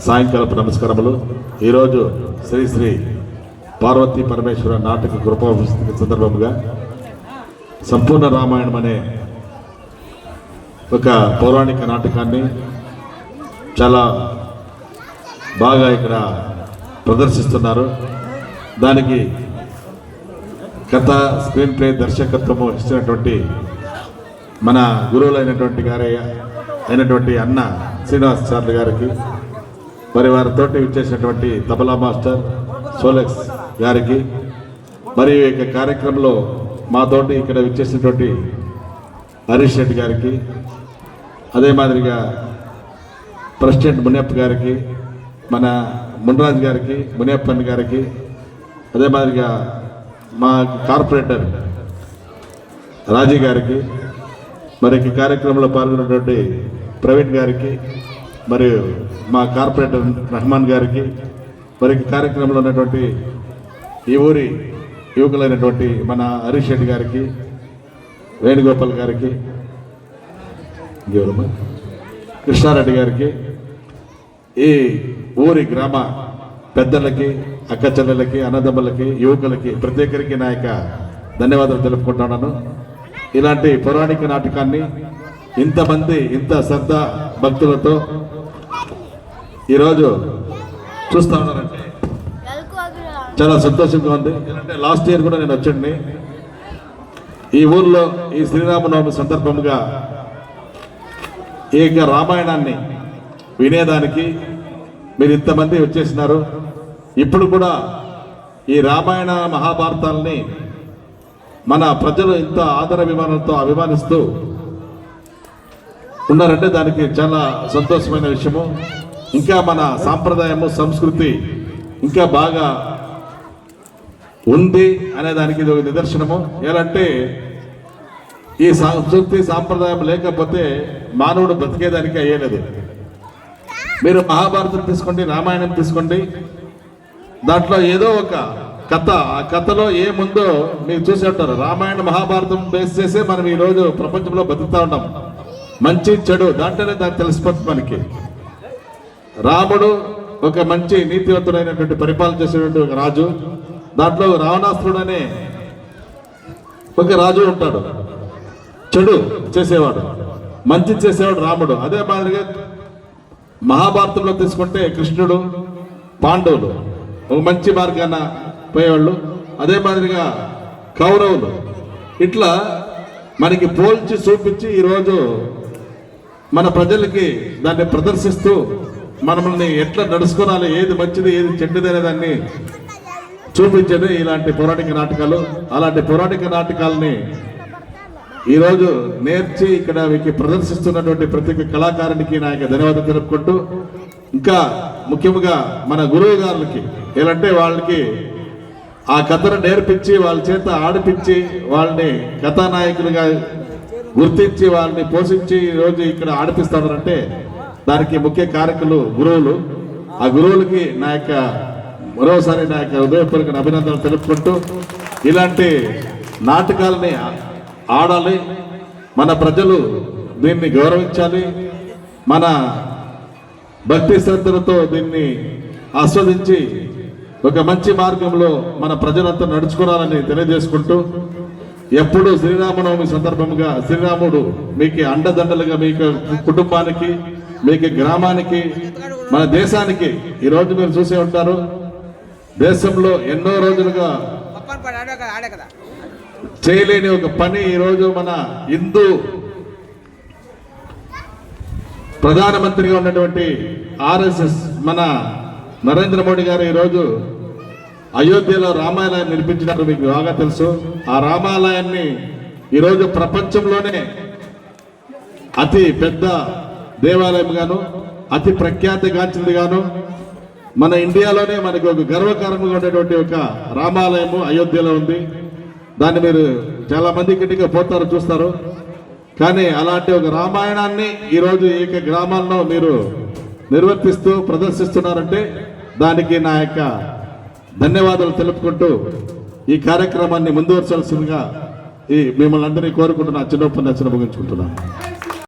సాయంకాలపు నమస్కారములు. ఈరోజు శ్రీ శ్రీ పార్వతీ పరమేశ్వర నాటక కృపాభిషేక సందర్భంగా సంపూర్ణ రామాయణం అనే ఒక పౌరాణిక నాటకాన్ని చాలా బాగా ఇక్కడ ప్రదర్శిస్తున్నారు. దానికి కథ, స్క్రీన్ ప్లే, దర్శకత్వము ఇచ్చినటువంటి మన గురువులైనటువంటి అయినటువంటి అన్న శ్రీనివాసాచార్యులు గారికి, మరి వారితోటి విచ్చేసినటువంటి తబలా మాస్టర్ సోలెక్స్ గారికి, మరియు ఈ కార్యక్రమంలో మాతోటి ఇక్కడ విచ్చేసినటువంటి హరీష్ రెడ్డి గారికి, అదే మాదిరిగా ప్రెసిడెంట్ మునియప్ప గారికి, మన మున్రాజు గారికి, మునియప్పన్ గారికి, అదే మాదిరిగా మా కార్పొరేటర్ రాజీ గారికి, మరి ఈ కార్యక్రమంలో పాల్గొన్నటువంటి ప్రవీణ్ గారికి, మరియు మా కార్పొరేటర్ రెహమాన్ గారికి, మరి ఈ కార్యక్రమంలో ఉన్నటువంటి ఈ ఊరి యువకులైనటువంటి మన హరీష్ రెడ్డి గారికి, వేణుగోపాల్ గారికి, కృష్ణారెడ్డి గారికి, ఈ ఊరి గ్రామ పెద్దలకి, అక్క చెల్లెలకి, అన్నదమ్ములకి, యువకులకి ప్రత్యేకరికి నా యొక్క ధన్యవాదాలు తెలుపుకుంటున్నాను. ఇలాంటి పౌరాణిక నాటకాన్ని ఇంతమంది ఇంత శ్రద్ధ భక్తులతో ఈరోజు చూస్తూ ఉన్నారంటే చాలా సంతోషంగా ఉంది. ఎందుకంటే లాస్ట్ ఇయర్ కూడా నేను వచ్చండి ఈ ఊర్లో ఈ శ్రీరామనవమి సందర్భంగా ఈ రామాయణాన్ని వినేదానికి మీరు ఇంతమంది వచ్చేసినారు. ఇప్పుడు కూడా ఈ రామాయణ మహాభారతాలని మన ప్రజలు ఇంత ఆదరాభిమానంతో అభిమానిస్తూ ఉన్నారంటే దానికి చాలా సంతోషమైన విషయము. ఇంకా మన సాంప్రదాయము, సంస్కృతి ఇంకా బాగా ఉంది అనే దానికి ఇది ఒక నిదర్శనము. ఎలాంటే ఈ సంస్కృతి సాంప్రదాయం లేకపోతే మానవుడు బ్రతికేదానికి అయ్యేలేదు. మీరు మహాభారతం తీసుకోండి, రామాయణం తీసుకోండి, దాంట్లో ఏదో ఒక కథ, ఆ కథలో ఏముందో మీరు చూసి ఉంటారు. రామాయణ మహాభారతం బేస్ చేసే మనం ఈరోజు ప్రపంచంలో బతుకుతా ఉన్నాం. మంచి చెడు దాంట్లోనే దానికి తెలిసిపోతుంది మనకి. రాముడు ఒక మంచి నీతివంతుడైనటువంటి పరిపాలన చేసేటువంటి ఒక రాజు. దాంట్లో రావణాసురుడు అనే ఒక రాజు ఉంటాడు, చెడు చేసేవాడు, మంచి చేసేవాడు రాముడు. అదే మాదిరిగా మహాభారతంలో తీసుకుంటే కృష్ణుడు, పాండవులు ఒక మంచి మార్గాన పోయేవాళ్ళు. అదే మాదిరిగా కౌరవులు. ఇట్లా మనకి పోల్చి చూపించి ఈరోజు మన ప్రజలకి దాన్ని ప్రదర్శిస్తూ మనల్ని ఎట్లా నడుచుకోవాలి, ఏది మంచిది ఏది చెడ్డది అనే దాన్ని చూపించేది ఇలాంటి పౌరాణిక నాటకాలు. అలాంటి పౌరాణిక నాటకాలని ఈరోజు నేర్చి ఇక్కడ మీకు ప్రదర్శిస్తున్నటువంటి ప్రతి ఒక్క కళాకారునికి నా యొక్క ధన్యవాదాలు తెలుపుకుంటూ, ఇంకా ముఖ్యంగా మన గురువు గారులకి ఏంటంటే వాళ్ళకి ఆ కథను నేర్పించి వాళ్ళ చేత ఆడిపించి వాళ్ళని కథానాయకులుగా గుర్తించి వాళ్ళని పోషించి ఈరోజు ఇక్కడ ఆడిపిస్తారంటే దానికి ముఖ్య కారకులు గురువులు. ఆ గురువులకి నా యొక్క మరోసారి నా యొక్క హృదయపూర్వక అభినందనలు తెలుపుకుంటూ, ఇలాంటి నాటకాలని ఆడాలి, మన ప్రజలు దీన్ని గౌరవించాలి, మన భక్తి శ్రద్ధలతో దీన్ని ఆస్వాదించి ఒక మంచి మార్గంలో మన ప్రజలంతా నడుచుకోవాలని తెలియజేసుకుంటూ, ఎప్పుడు శ్రీరామనవమి సందర్భంగా శ్రీరాముడు మీకు అండదండలుగా మీకు కుటుంబానికి, మీకు గ్రామానికి, మన దేశానికి ఈరోజు మీరు చూసే ఉంటారు. దేశంలో ఎన్నో రోజులుగా చేయలేని ఒక పని ఈరోజు మన హిందూ ప్రధానమంత్రిగా ఉన్నటువంటి ఆర్ఎస్ఎస్ మన నరేంద్ర మోడీ గారు ఈరోజు అయోధ్యలో రామాలయాన్ని నిర్మించినట్టు మీకు బాగా తెలుసు. ఆ రామాలయాన్ని ఈరోజు ప్రపంచంలోనే అతి పెద్ద దేవాలయం గాను, అతి ప్రఖ్యాతిగాంచింది గాను, మన ఇండియాలోనే మనకు ఒక గర్వకారణంగా ఉండేటువంటి ఒక రామాలయము అయోధ్యలో ఉంది. దాన్ని మీరు చాలా మంది ఇక్కడికి పోతారు, చూస్తారు. కానీ అలాంటి ఒక రామాయణాన్ని ఈరోజు ఏక గ్రామాల్లో మీరు నిర్వర్తిస్తూ ప్రదర్శిస్తున్నారంటే దానికి నా యొక్క ధన్యవాదాలు తెలుపుకుంటూ ఈ కార్యక్రమాన్ని ముందువరచాల్సిందిగా మిమ్మల్ని అందరినీ కోరుకుంటున్నా చిన్న ఉపన్యాసం ముగించుకుంటున్నాను.